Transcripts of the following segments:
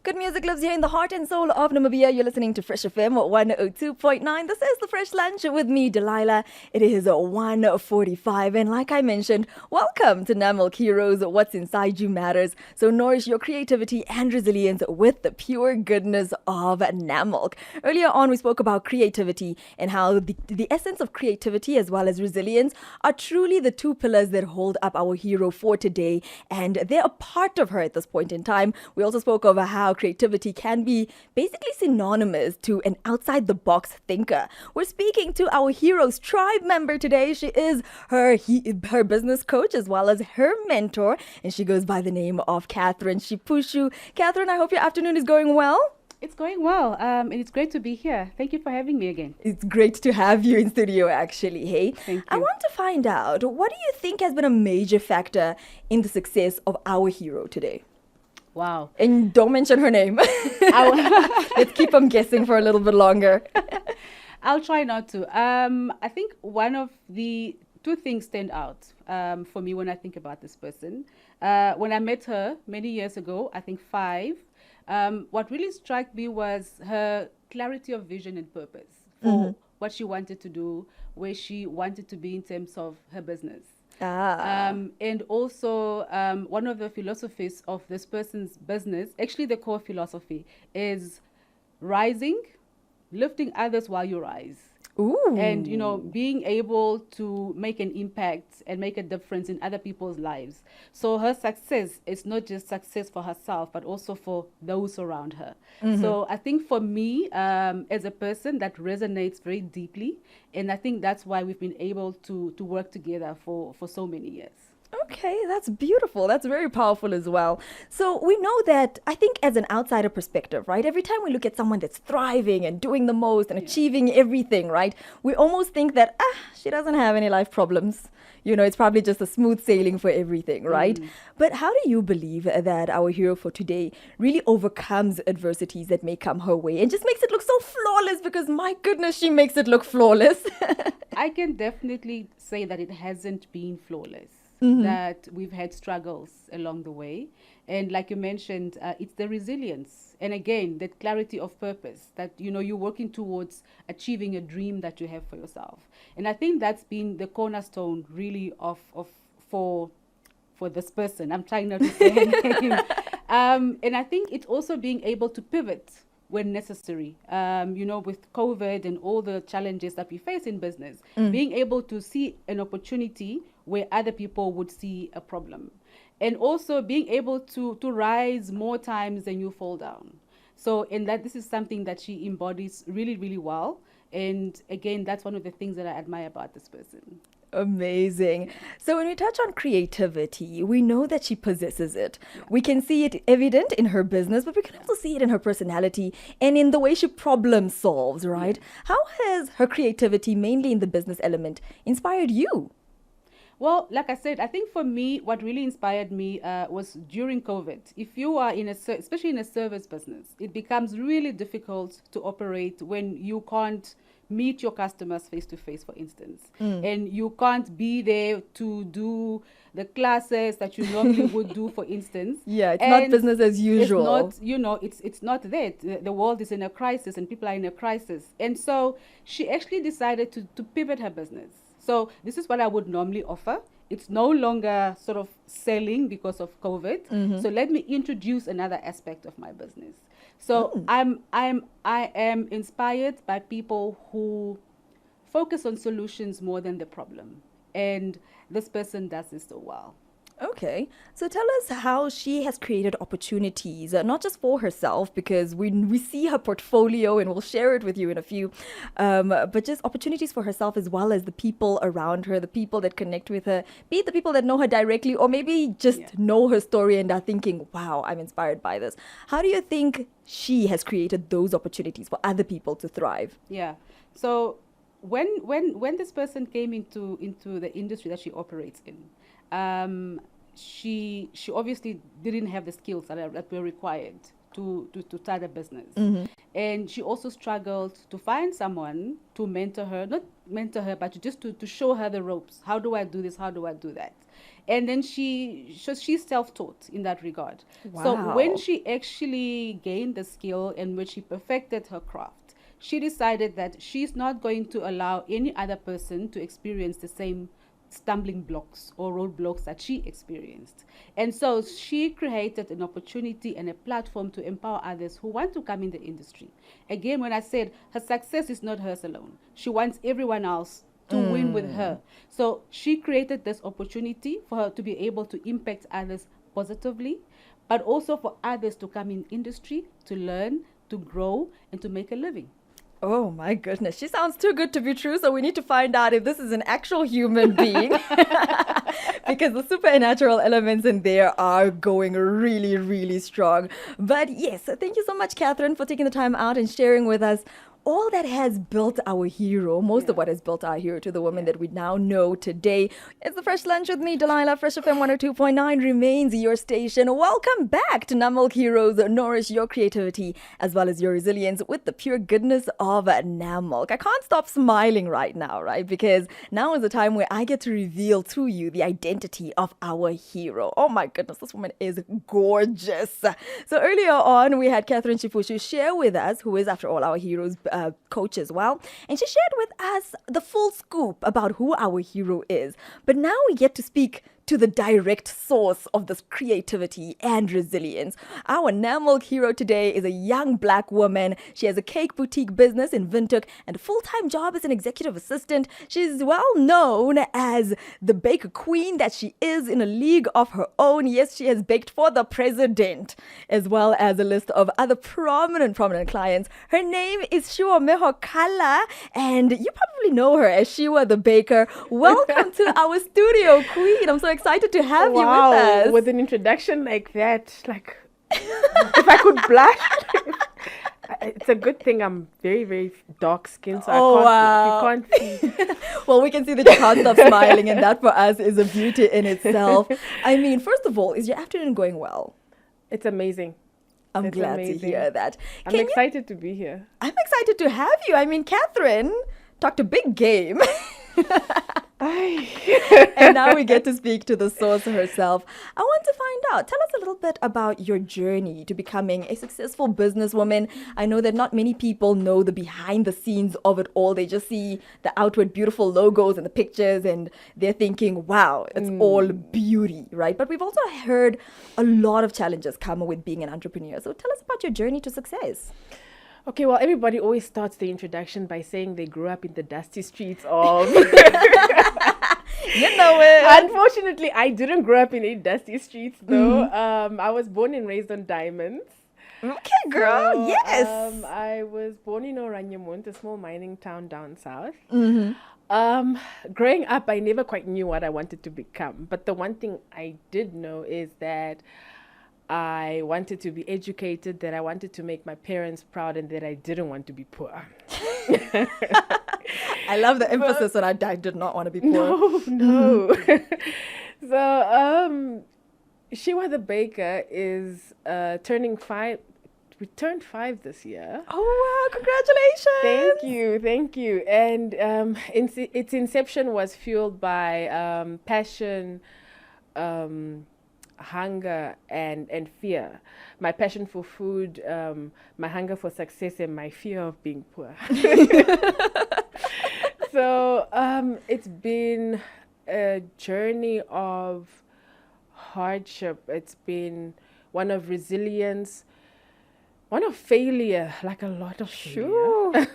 Good music lives here in the heart and soul of Namibia. You're listening to Fresh FM 102.9. This is the Fresh Lunch with me, Delilah. It is 1:45, and like I mentioned, welcome to Nammilk Heroes. What's inside you matters. So nourish your creativity and resilience with the pure goodness of Nammilk. Earlier on, we spoke about creativity and how the essence of creativity as well as resilience are truly the two pillars that hold up our hero for today, and they're a part of her at this point in time. We also spoke over how creativity can be basically synonymous to an outside-the-box thinker. We're speaking to our Heroes Tribe member today. She is her business coach as well as her mentor, and she goes by the name of Catherine Shipushu. Catherine, I hope your afternoon is going well. It's going well, and it's great to be here. Thank you for having me again. It's great to have you in studio, actually. Hey, Thank you. I want to find out, what do you think has been a major factor in the success of our hero today? Wow. And don't mention her name. Let's keep them guessing for a little bit longer. I'll try not to. I think one of the two things stand out for me when I think about this person. When I met her many years ago, I think 5, what really struck me was her clarity of vision and purpose for what she wanted to do, where she wanted to be in terms of her business. And also one of the philosophies of this person's business, actually the core philosophy, is rising, lifting others while you rise. Ooh. And, being able to make an impact and make a difference in other people's lives. So her success is not just success for herself, but also for those around her. So I think for me, as a person, that resonates very deeply. And I think that's why we've been able to work together for so many years. Okay, that's beautiful. That's very powerful as well. So we know that, I think as an outsider perspective, right? Every time we look at someone that's thriving and doing the most and achieving everything, right? We almost think that, she doesn't have any life problems. It's probably just a smooth sailing for everything, right? But how do you believe that our hero for today really overcomes adversities that may come her way and just makes it look so flawless? Because my goodness, she makes it look flawless. I can definitely say that it hasn't been flawless. That we've had struggles along the way. And like you mentioned, it's the resilience. And again, that clarity of purpose that, you're working towards achieving a dream that you have for yourself. And I think that's been the cornerstone really for this person. I'm trying not to say her name. And I think it's also being able to pivot when necessary, with COVID and all the challenges that we face in business, being able to see an opportunity where other people would see a problem, and also being able to rise more times than you fall down. So, and that this is something that she embodies really, really well. And again, that's one of the things that I admire about this person. Amazing. So when we touch on creativity, we know that she possesses it. We can see it evident in her business, but we can also see it in her personality and in the way she problem solves, right? How has her creativity, mainly in the business element, inspired you? Well, like I said, I think for me, what really inspired me was during COVID. If you are especially in a service business, it becomes really difficult to operate when you can't meet your customers face to face, for instance, and you can't be there to do the classes that you normally would do, for instance. Yeah, it's not business as usual. It's not that. The world is in a crisis and people are in a crisis. And so she actually decided to pivot her business. So this is what I would normally offer. It's no longer sort of selling because of COVID. So let me introduce another aspect of my business. So I am inspired by people who focus on solutions more than the problem. And this person does this so well. Okay, so tell us how she has created opportunities, not just for herself, because we see her portfolio and we'll share it with you in a few, but just opportunities for herself as well as the people around her, the people that connect with her, be it the people that know her directly or maybe just know her story and are thinking, wow, I'm inspired by this. How do you think she has created those opportunities for other people to thrive? Yeah, so when this person came into the industry that she operates in, she obviously didn't have the skills that were required to start a business. And she also struggled to find someone to mentor her, not mentor her, but just to show her the ropes. How do I do this? How do I do that? And then she's self-taught in that regard. Wow. So when she actually gained the skill and when she perfected her craft, she decided that she's not going to allow any other person to experience the same stumbling blocks or roadblocks that she experienced. And so she created an opportunity and a platform to empower others who want to come in the industry. Again, when I said her success is not hers alone, she wants everyone else to win with her. So she created this opportunity for her to be able to impact others positively, but also for others to come in industry, to learn, to grow, and to make a living. Oh my goodness, she sounds too good to be true. So we need to find out if this is an actual human being because the supernatural elements in there are going really, really strong. But yes, thank you so much, Catherine, for taking the time out and sharing with us all that has built our hero, most of what has built our hero to the woman that we now know today. It's the Fresh Lunch with me, Delilah. Fresh FM 102.9 remains your station. Welcome back to Nammilk Heroes. Nourish your creativity as well as your resilience with the pure goodness of Nammilk. I can't stop smiling right now, right? Because now is the time where I get to reveal to you the identity of our hero. Oh my goodness, this woman is gorgeous. So earlier on, we had Catherine Shifushu share with us, who is, after all, our hero's coach as well. And she shared with us the full scoop about who our hero is. But now we get to speak to the direct source of this creativity and resilience. Our Nammilk hero today is a young black woman. She has a cake boutique business in Windhoek and a full-time job as an executive assistant. She's well known as the baker queen that she is, in a league of her own. Yes, she has baked for the president, as well as a list of other prominent clients. Her name is Shiwomeho Kalla, and you probably know her as Shiwa the baker. Welcome to our studio, queen. I'm so excited to have you with us. With an introduction like that, like if I could blush. It's a good thing I'm very, very dark skinned, so you can't see. Well, we can see that you can't stop smiling, and that for us is a beauty in itself. I mean, first of all, is your afternoon going well? It's amazing. I'm glad to hear that. I'm excited to be here. I'm excited to have you. I mean, Catherine talked a big game. And now we get to speak to the source herself. I want to find out, tell us a little bit about your journey to becoming a successful businesswoman. I know that not many people know the behind the scenes of it all. They just see the outward beautiful logos and the pictures and they're thinking, wow, it's all beauty, right? But we've also heard a lot of challenges come with being an entrepreneur. So tell us about your journey to success. Okay, well, everybody always starts the introduction by saying they grew up in the dusty streets of... You know it. Unfortunately, I didn't grow up in any dusty streets, though. I was born and raised on diamonds. Okay, girl, So, yes. I was born in Oranjemund, a small mining town down south. Growing up, I never quite knew what I wanted to become. But the one thing I did know is that I wanted to be educated, that I wanted to make my parents proud, and that I didn't want to be poor. I love the emphasis on I did not want to be poor. No. So, Shiwa the baker is turning 5. We turned 5 this year. Oh, wow, congratulations. Thank you. And its inception was fueled by passion, hunger and fear. My passion for food, my hunger for success, and my fear of being poor. So it's been a journey of hardship. It's been one of resilience, one of failure, like a lot of failure,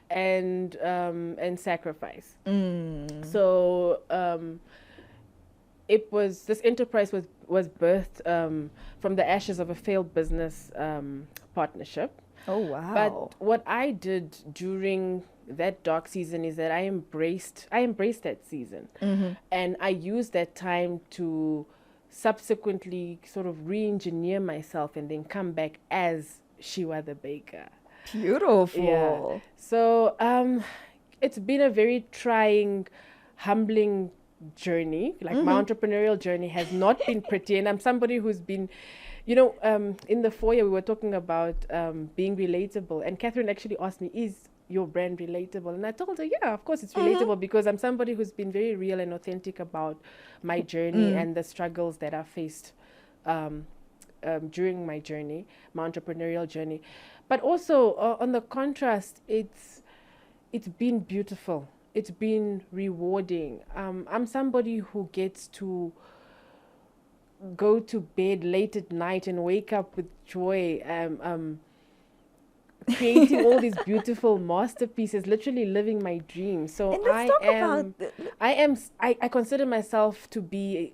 and sacrifice. So this enterprise was birthed from the ashes of a failed business partnership. Oh, wow. But what I did during that dark season is that I embraced that season. And I used that time to subsequently sort of re-engineer myself and then come back as Shiwa the baker. Beautiful. Yeah. So it's been a very trying, humbling journey. Like my entrepreneurial journey has not been pretty, and I'm somebody who's been, in the foyer we were talking about being relatable, and Catherine actually asked me, your brand relatable? And I told her, yeah, of course it's relatable because I'm somebody who's been very real and authentic about my journey and the struggles that I faced during my journey, my entrepreneurial journey. But also on the contrast, it's been beautiful. It's been rewarding. I'm somebody who gets to go to bed late at night and wake up with joy, creating all these beautiful masterpieces, literally living my dream. So And let's talk I consider myself to be,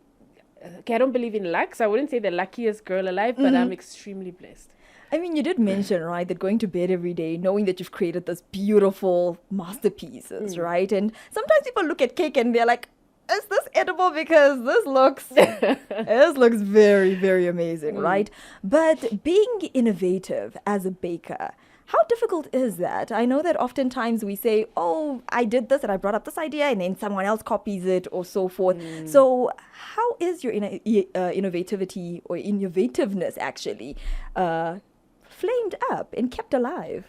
okay, I don't believe in luck, so I wouldn't say the luckiest girl alive, but I'm extremely blessed. I mean, you did mention, right, that going to bed every day, knowing that you've created this beautiful masterpieces, right? And sometimes people look at cake and they're like, is this edible? Because this looks very, very amazing, right? But being innovative as a baker, how difficult is that? I know that oftentimes we say, oh, I did this and I brought up this idea and then someone else copies it or so forth. So how is your innovativity or innovativeness actually flamed up and kept alive?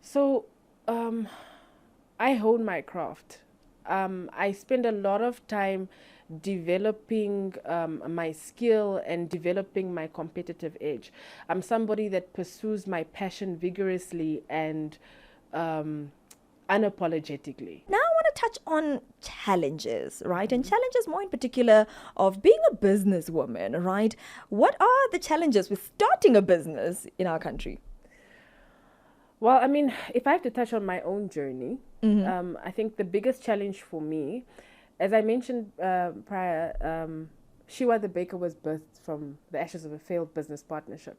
So I hone my craft. I spend a lot of time developing my skill and developing my competitive edge. I'm somebody that pursues my passion vigorously and unapologetically. Now I want to touch on challenges, right? And challenges more in particular of being a businesswoman, right? What are the challenges with starting a business in our country? Well, I mean, if I have to touch on my own journey, I think the biggest challenge for me, as I mentioned prior, Shiwa the Baker was birthed from the ashes of a failed business partnership.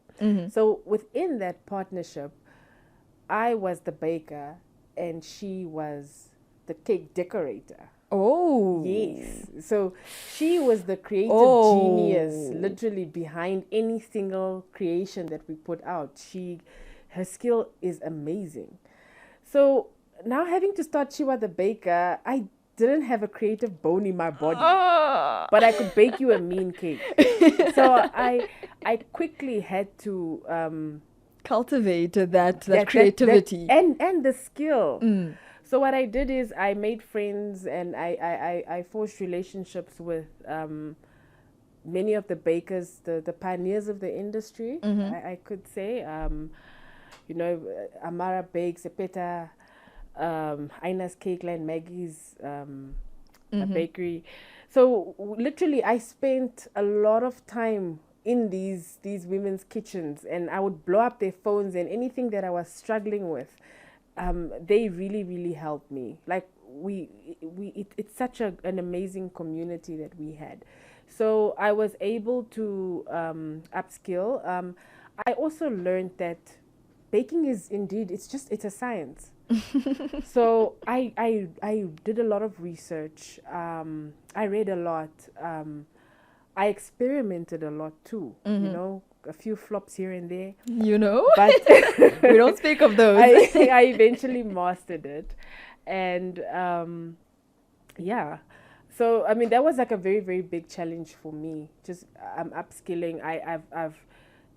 So within that partnership, I was the baker and she was the cake decorator. Oh. Yes. So she was the creative genius literally behind any single creation that we put out. Her skill is amazing. So now having to start Shiwa the Baker, I didn't have a creative bone in my body, but I could bake you a mean cake. So I quickly had to cultivate that creativity and the skill. So what I did is I made friends and I forged relationships with many of the bakers, the pioneers of the industry, I could say. Amara Bakes, Epeta, Aina's Cake Line, Maggie's a bakery. So literally I spent a lot of time in these women's kitchens and I would blow up their phones and anything that I was struggling with. They really, really helped me. Like it's such an amazing community that we had. So I was able to upskill. I also learned that baking is indeed, it's a science. So I did a lot of research. I read a lot. I experimented a lot too, a few flops here and there. But we don't speak of those. I eventually mastered it. And so I mean that was like a very, very big challenge for me. Just upskilling. I've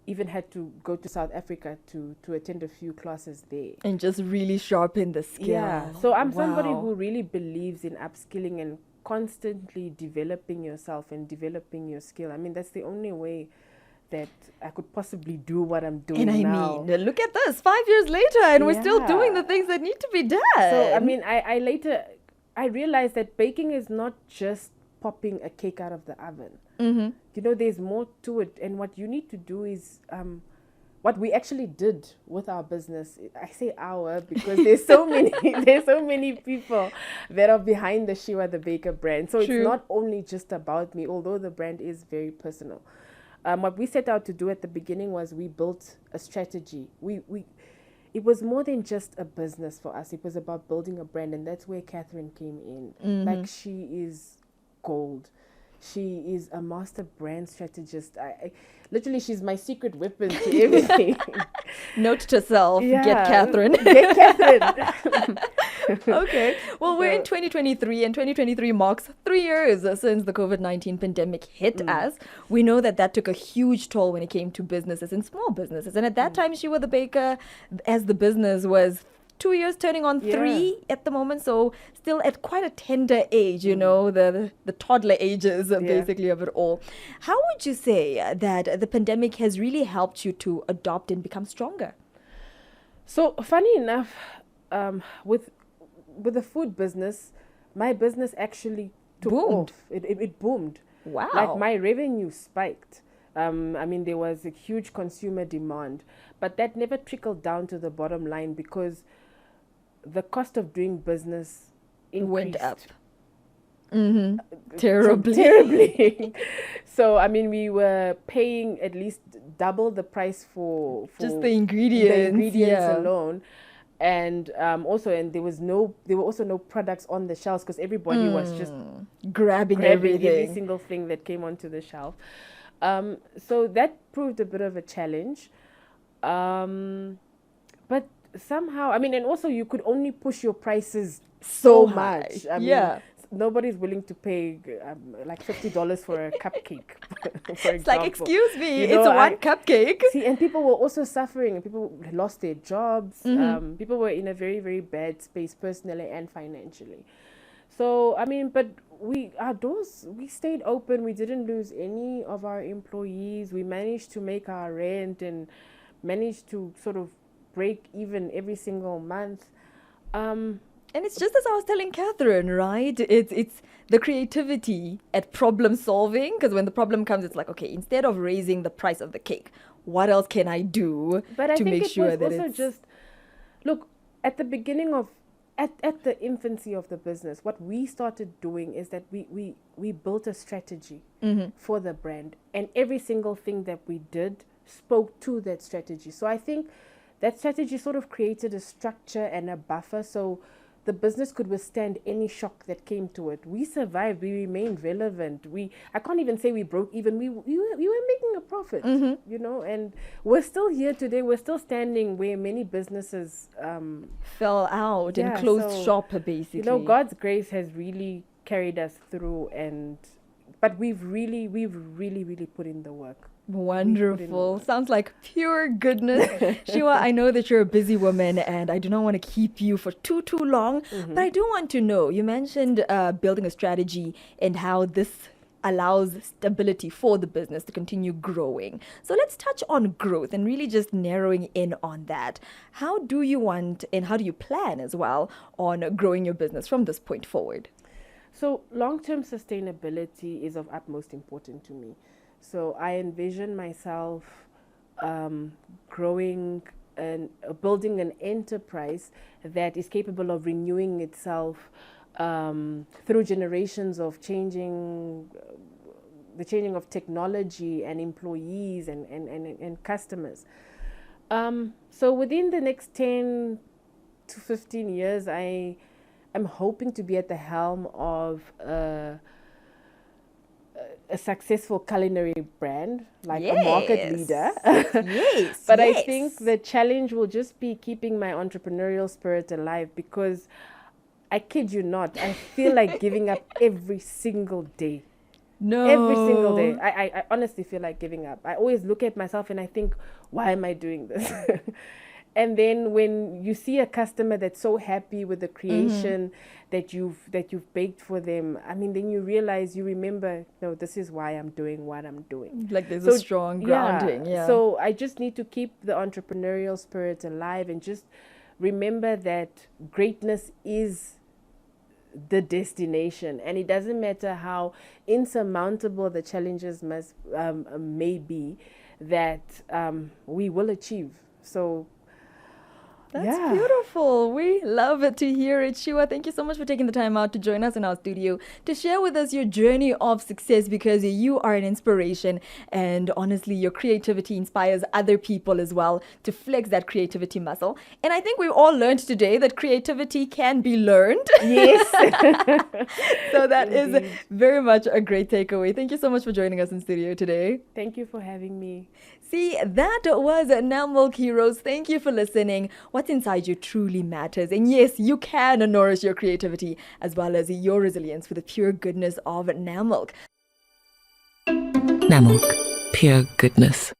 even had to go to South Africa to attend a few classes there. And just really sharpen the skill. Yeah. So I'm somebody who really believes in upskilling and constantly developing yourself and developing your skill. I mean, that's the only way that I could possibly do what I'm doing now. And I mean, look at this, 5 years later, and we're still doing the things that need to be done. So, I mean, I realized that baking is not just popping a cake out of the oven. There's more to it. And what you need to do is what we actually did with our business. I say our because there's so many people that are behind the Shiwa the Baker brand. So It's not only just about me, although the brand is very personal. What we set out to do at the beginning was we built a strategy. It was more than just a business for us. It was about building a brand, and that's where Catherine came in. Like, she is gold. She is a master brand strategist. Literally, she's my secret weapon to everything. Note to self, get Catherine. Get Catherine. Okay. Well, we're in 2023, and 2023 marks 3 years since the COVID-19 pandemic hit us. We know that took a huge toll when it came to businesses and small businesses. And at that time, Shiwa the Baker, as the business, was 2 years, turning on Yeah. 3 at the moment. So still at quite a tender age, you know, the toddler ages basically of it all. How would you say that the pandemic has really helped you to adopt and become stronger? So funny enough, with the food business, my business actually took Boomed. off. It boomed. Wow. Like my revenue spiked. I mean, there was a huge consumer demand, but that never trickled down to the bottom line because the cost of doing business Went increased up. Terribly. terribly. So I mean, we were paying at least double the price for Just the ingredients. Yeah. alone. And there were also no products on the shelves because everybody was just Grabbing every everything. single thing that came onto the shelf. So that proved a bit of a challenge. But somehow, I mean, and also you could only push your prices so high. much. I Yeah. mean, nobody's willing to pay like $50 for a cupcake, for It's like, example. excuse me, You know, it's one cupcake. See, and people were also suffering. People lost their jobs. People were in a very, very bad space personally and financially. So, I mean, but our doors, we stayed open. We didn't lose any of our employees. We managed to make our rent and managed to sort of break even every single month. And it's just as I was telling Catherine, right? It's the creativity at problem solving, because when the problem comes, it's like, okay, instead of raising the price of the cake, what else can I do But I to think make it sure was that also it's just, look, at the beginning of, at the infancy of the business, what we started doing is that we built a strategy for the brand, and every single thing that we did spoke to that strategy. So I think that strategy sort of created a structure and a buffer so the business could withstand any shock that came to it. We survived. We remained relevant. I can't even say we broke even. We were making a profit, you know, and we're still here today. We're still standing where many businesses fell out and closed shop, basically. You know, God's grace has really carried us through, but we've really put in the work. Wonderful. Sounds like pure goodness. Shiwa, I know that you're a busy woman and I do not want to keep you for too long, but I do want to know, you mentioned building a strategy and how this allows stability for the business to continue growing. So let's touch on growth and really just narrowing in on that. How do you want and how do you plan as well on growing your business from this point forward? So long-term sustainability is of utmost importance to me. So I envision myself growing and building an enterprise that is capable of renewing itself through generations of the changing of technology and employees and customers. So within the next 10 to 15 years, I'm hoping to be at the helm of a successful culinary brand, like a market leader. Yes. But I think the challenge will just be keeping my entrepreneurial spirit alive, because I kid you not, I feel like giving up every single day. No. Every single day. I honestly feel like giving up. I always look at myself and I think, why am I doing this? And then when you see a customer that's so happy with the creation that you've baked for them, I mean, then you remember, no, this is why I'm doing what I'm doing. Like there's a strong grounding. Yeah. So I just need to keep the entrepreneurial spirit alive and just remember that greatness is the destination, and it doesn't matter how insurmountable the challenges may be, that we will achieve. So that's beautiful. We love it to hear it. Shiwa, thank you so much for taking the time out to join us in our studio to share with us your journey of success, because you are an inspiration, and honestly, your creativity inspires other people as well to flex that creativity muscle. And I think we've all learned today that creativity can be learned. Yes. So that is very much a great takeaway. Thank you so much for joining us in studio today. Thank you for having me. See, that was Nammilk Heroes. Thank you for listening. What's inside you truly matters. And yes, you can nourish your creativity as well as your resilience with the pure goodness of Nammilk. Nammilk, pure goodness.